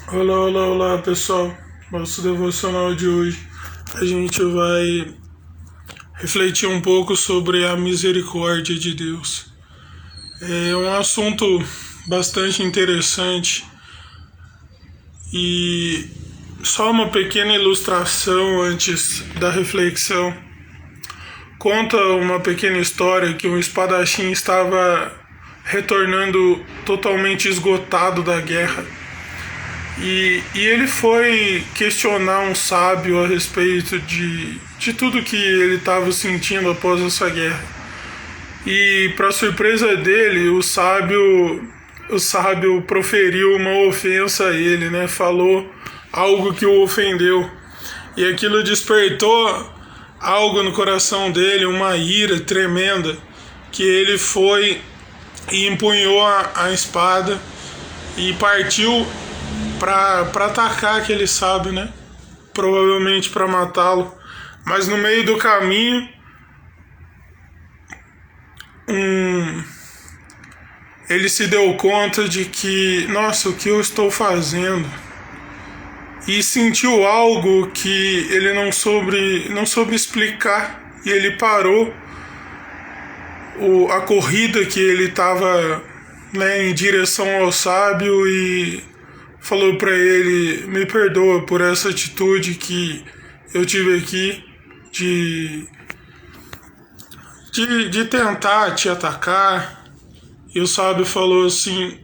Olá, olá, olá pessoal. Nosso devocional de hoje a gente vai refletir um pouco sobre a misericórdia de Deus. É um assunto bastante interessante e só uma pequena ilustração antes da reflexão. Conta uma pequena história que um espadachim estava retornando totalmente esgotado da guerra. E ele foi questionar um sábio a respeito de tudo que ele estava sentindo após essa guerra. E, para surpresa dele, o sábio proferiu uma ofensa a ele, né? Falou algo que o ofendeu. E aquilo despertou algo no coração dele, uma ira tremenda, que ele foi e empunhou a espada e partiu para atacar aquele sábio, né? Provavelmente para matá-lo. Mas no meio do caminho, ele se deu conta de que, nossa, o que eu estou fazendo? E sentiu algo que ele não soube explicar. E ele parou a corrida que ele estava, né, em direção ao sábio e falou para ele: me perdoa por essa atitude que eu tive aqui de, de tentar te atacar. E o sábio falou assim: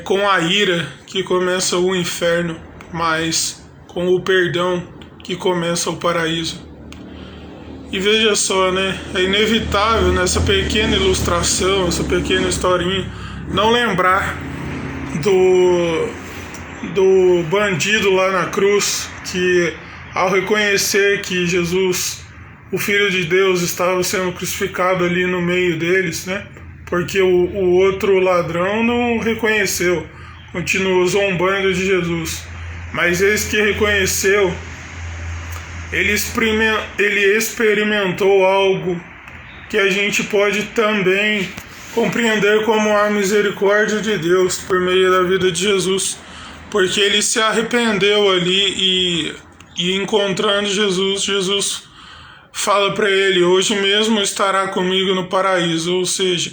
com a ira que começa o inferno, mas com o perdão que começa o paraíso. E veja só, né? É inevitável nessa pequena ilustração, essa pequena historinha, não lembrar do bandido lá na cruz, que ao reconhecer que Jesus, o Filho de Deus, estava sendo crucificado ali no meio deles, né? Porque o outro ladrão não reconheceu, continuou zombando de Jesus. Mas esse que reconheceu, ele experimentou algo que a gente pode também compreender como a misericórdia de Deus por meio da vida de Jesus, porque ele se arrependeu ali e encontrando Jesus fala para ele: hoje mesmo estará comigo no paraíso. Ou seja,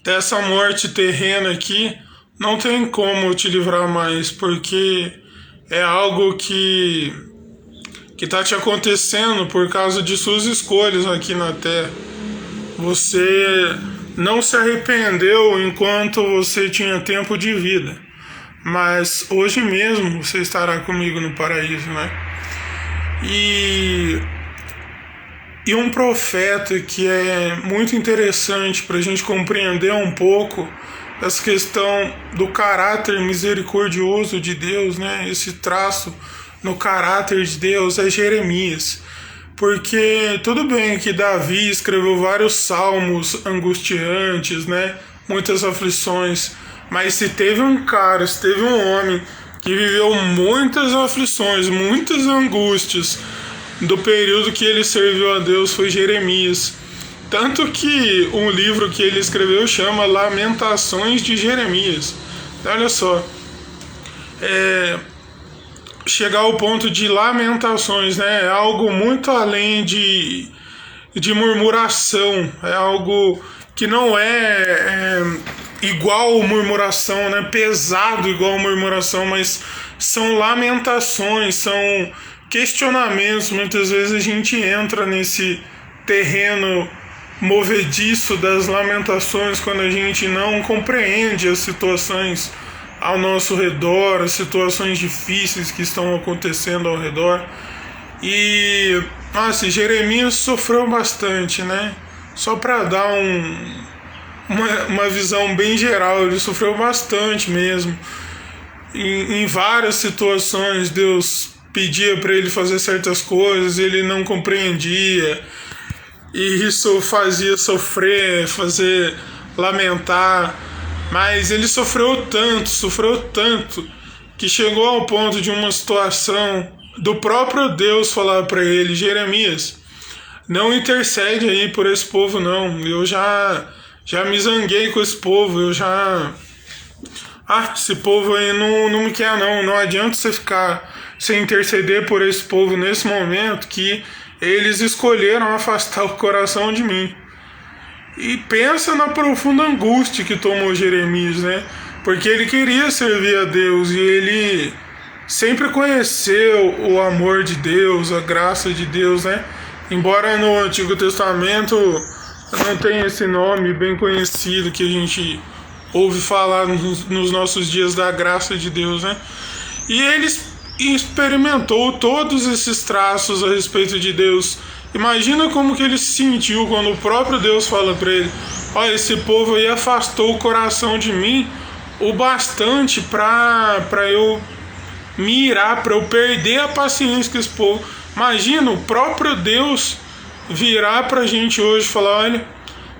dessa morte terrena aqui não tem como te livrar mais, porque é algo que está te acontecendo por causa de suas escolhas aqui na terra. Você não se arrependeu enquanto você tinha tempo de vida, mas hoje mesmo você estará comigo no paraíso, né? E um profeta que é muito interessante para a gente compreender um pouco essa questão do caráter misericordioso de Deus, né? Esse traço no caráter de Deus é Jeremias. Porque tudo bem que Davi escreveu vários salmos angustiantes, né? Muitas aflições. Mas se teve um cara, se teve um homem que viveu muitas aflições, muitas angústias do período que ele serviu a Deus, foi Jeremias. Tanto que um livro que ele escreveu chama Lamentações de Jeremias. Olha só, chegar ao ponto de lamentações, né? É algo muito além de murmuração, é algo que não é igual murmuração, né? Pesado igual murmuração, mas são lamentações, são questionamentos. Muitas vezes a gente entra nesse terreno movediço das lamentações quando a gente não compreende as situações ao nosso redor, as situações difíceis que estão acontecendo ao redor. E Jeremias sofreu bastante, né? Só para dar uma visão bem geral, ele sofreu bastante mesmo. Em várias situações Deus pedia para ele fazer certas coisas, ele não compreendia, e isso fazia sofrer, fazer lamentar. Mas ele sofreu tanto, que chegou ao ponto de uma situação do próprio Deus falar para ele: Jeremias, não intercede aí por esse povo não, eu já me zanguei com esse povo, eu já esse povo aí não me quer não. Não adianta você ficar sem interceder por esse povo nesse momento que eles escolheram afastar o coração de mim. E pensa na profunda angústia que tomou Jeremias, né? Porque ele queria servir a Deus e ele sempre conheceu o amor de Deus, a graça de Deus, né? Embora no Antigo Testamento não tenha esse nome bem conhecido que a gente ouve falar nos nossos dias da graça de Deus, né? E ele experimentou todos esses traços a respeito de Deus. Imagina como que ele se sentiu quando o próprio Deus fala para ele: olha, esse povo aí afastou o coração de mim o bastante para eu me irar, para eu perder a paciência com esse povo. Imagina o próprio Deus virar pra gente hoje e falar: olha,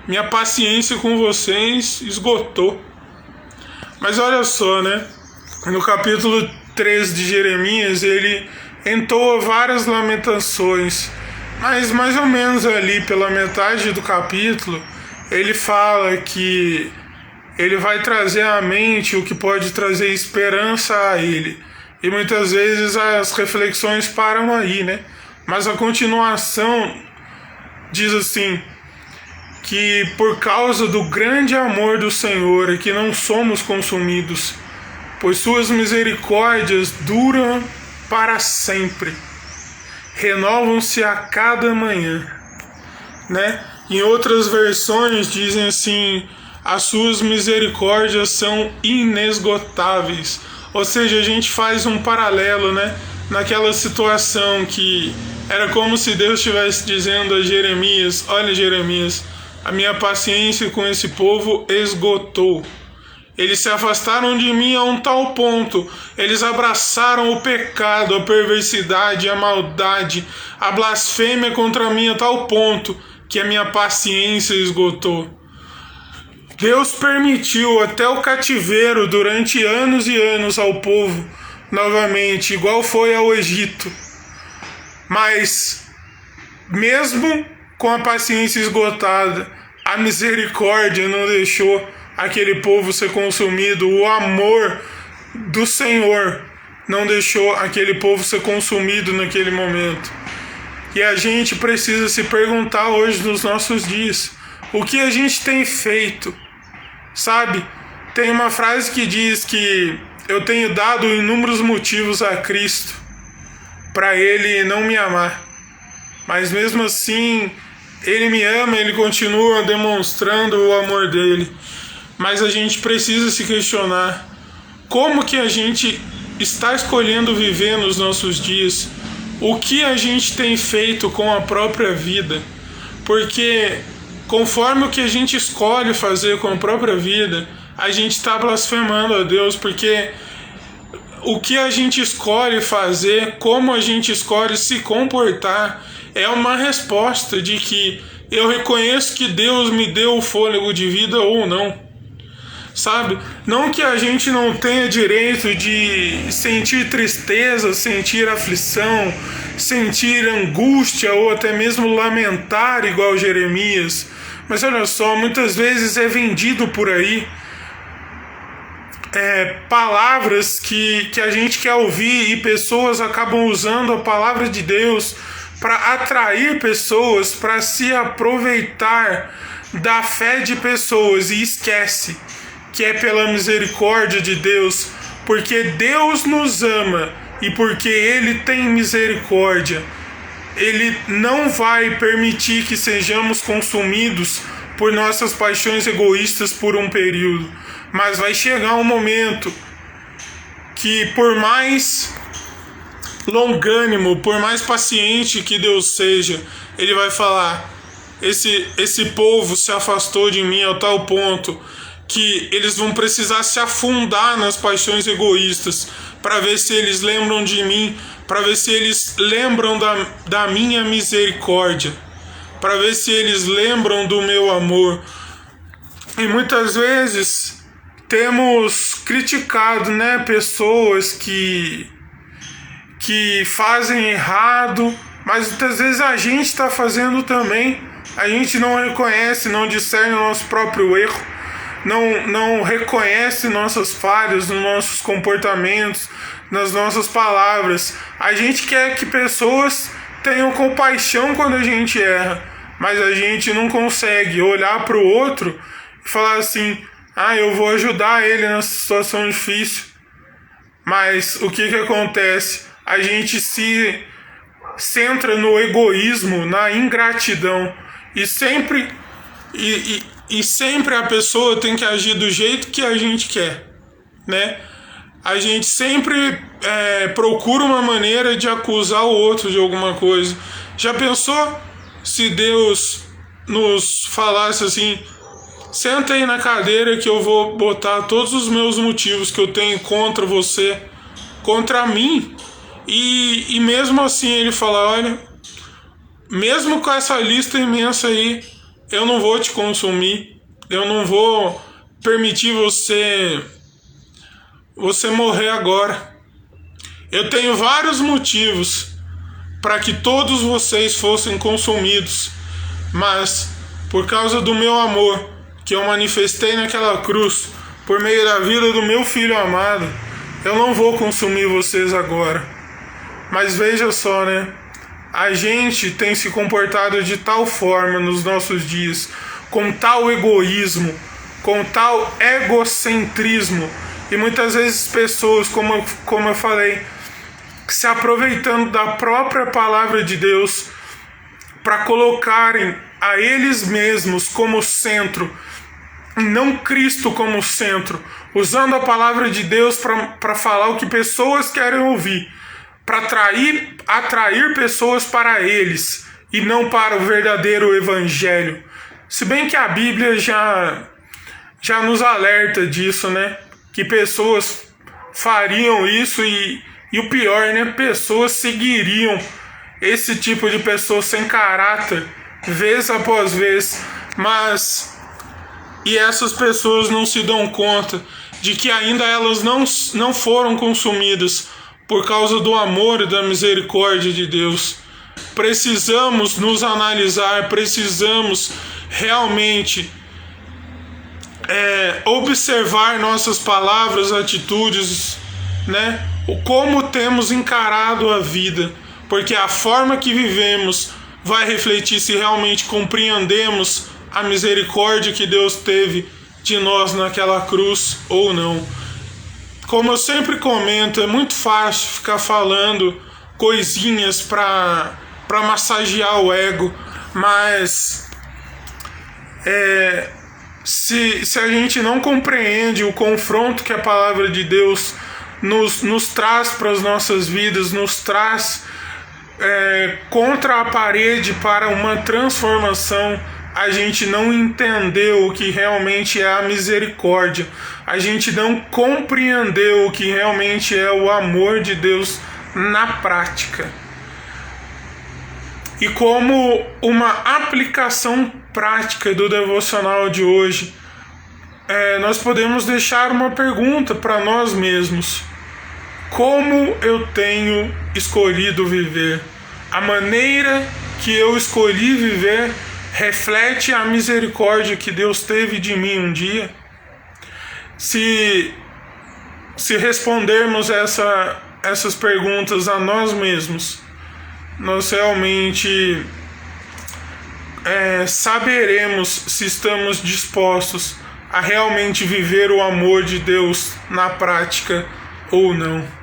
minha paciência com vocês esgotou. Mas olha só, né? No capítulo 3 de Jeremias, ele entoa várias lamentações, mas mais ou menos ali pela metade do capítulo, ele fala que ele vai trazer à mente o que pode trazer esperança a ele. E muitas vezes as reflexões param aí, né? Mas a continuação diz assim: que por causa do grande amor do Senhor é que não somos consumidos, pois suas misericórdias duram para sempre, renovam-se a cada manhã, né? Em outras versões dizem assim: as suas misericórdias são inesgotáveis. Ou seja, a gente faz um paralelo, né? Naquela situação que era como se Deus estivesse dizendo a Jeremias: olha, Jeremias, a minha paciência com esse povo esgotou. Eles se afastaram de mim a um tal ponto, eles abraçaram o pecado, a perversidade, a maldade, a blasfêmia contra mim a tal ponto que a minha paciência esgotou. Deus permitiu até o cativeiro durante anos e anos ao povo, novamente, igual foi ao Egito. Mas, mesmo com a paciência esgotada, a misericórdia não deixou aquele povo ser consumido, o amor do Senhor não deixou aquele povo ser consumido naquele momento. E a gente precisa se perguntar hoje nos nossos dias: o que a gente tem feito? Sabe, tem uma frase que diz que eu tenho dado inúmeros motivos a Cristo para Ele não me amar, mas mesmo assim Ele me ama, Ele continua demonstrando o amor dele. Mas a gente precisa se questionar: como que a gente está escolhendo viver nos nossos dias? O que a gente tem feito com a própria vida? Porque conforme o que a gente escolhe fazer com a própria vida, a gente está blasfemando a Deus, porque o que a gente escolhe fazer, como a gente escolhe se comportar, é uma resposta de que eu reconheço que Deus me deu o fôlego de vida ou não. Sabe? Não que a gente não tenha direito de sentir tristeza, sentir aflição, sentir angústia ou até mesmo lamentar igual Jeremias. Mas olha só, muitas vezes é vendido por aí palavras que a gente quer ouvir, e pessoas acabam usando a palavra de Deus para atrair pessoas, para se aproveitar da fé de pessoas, e esquece que é pela misericórdia de Deus, porque Deus nos ama e porque Ele tem misericórdia. Ele não vai permitir que sejamos consumidos por nossas paixões egoístas por um período, mas vai chegar um momento que, por mais longânimo, por mais paciente que Deus seja, Ele vai falar: esse povo se afastou de mim a tal ponto que eles vão precisar se afundar nas paixões egoístas para ver se eles lembram de mim, para ver se eles lembram da minha misericórdia, para ver se eles lembram do meu amor. E muitas vezes temos criticado, né, pessoas que fazem errado, mas muitas vezes a gente está fazendo também. A gente não reconhece, não discerne o nosso próprio erro. não reconhece nossas falhas, nos nossos comportamentos, nas nossas palavras. A gente quer que pessoas tenham compaixão quando a gente erra, mas a gente não consegue olhar para o outro e falar assim: eu vou ajudar ele nessa situação difícil. Mas o que acontece? A gente se centra no egoísmo, na ingratidão, e sempre a pessoa tem que agir do jeito que a gente quer, né? A gente sempre procura uma maneira de acusar o outro de alguma coisa. Já pensou se Deus nos falasse assim: senta aí na cadeira que eu vou botar todos os meus motivos que eu tenho contra você, contra mim, e mesmo assim ele fala: olha, mesmo com essa lista imensa aí, eu não vou te consumir, eu não vou permitir você morrer agora. Eu tenho vários motivos para que todos vocês fossem consumidos, mas por causa do meu amor que eu manifestei naquela cruz, por meio da vida do meu Filho amado, eu não vou consumir vocês agora. Mas veja só, né? A gente tem se comportado de tal forma nos nossos dias, com tal egoísmo, com tal egocentrismo, e muitas vezes pessoas, como eu falei, se aproveitando da própria palavra de Deus para colocarem a eles mesmos como centro, não Cristo como centro, usando a palavra de Deus para falar o que pessoas querem ouvir, para atrair pessoas para eles e não para o verdadeiro evangelho. Se bem que a Bíblia já nos alerta disso, né? Que pessoas fariam isso e o pior, né? Pessoas seguiriam esse tipo de pessoa sem caráter, vez após vez, e essas pessoas não se dão conta de que ainda elas não foram consumidas por causa do amor e da misericórdia de Deus. Precisamos nos analisar, precisamos realmente observar nossas palavras, atitudes, né? Como temos encarado a vida, porque a forma que vivemos vai refletir se realmente compreendemos a misericórdia que Deus teve de nós naquela cruz ou não. Como eu sempre comento, é muito fácil ficar falando coisinhas para massagear o ego, mas se a gente não compreende o confronto que a palavra de Deus nos traz para as nossas vidas, nos traz contra a parede para uma transformação, a gente não entendeu o que realmente é a misericórdia, a gente não compreendeu o que realmente é o amor de Deus na prática. E como uma aplicação prática do devocional de hoje, nós podemos deixar uma pergunta para nós mesmos: como eu tenho escolhido viver? A maneira que eu escolhi viver reflete a misericórdia que Deus teve de mim um dia? Se respondermos essas perguntas a nós mesmos, nós realmente saberemos se estamos dispostos a realmente viver o amor de Deus na prática ou não.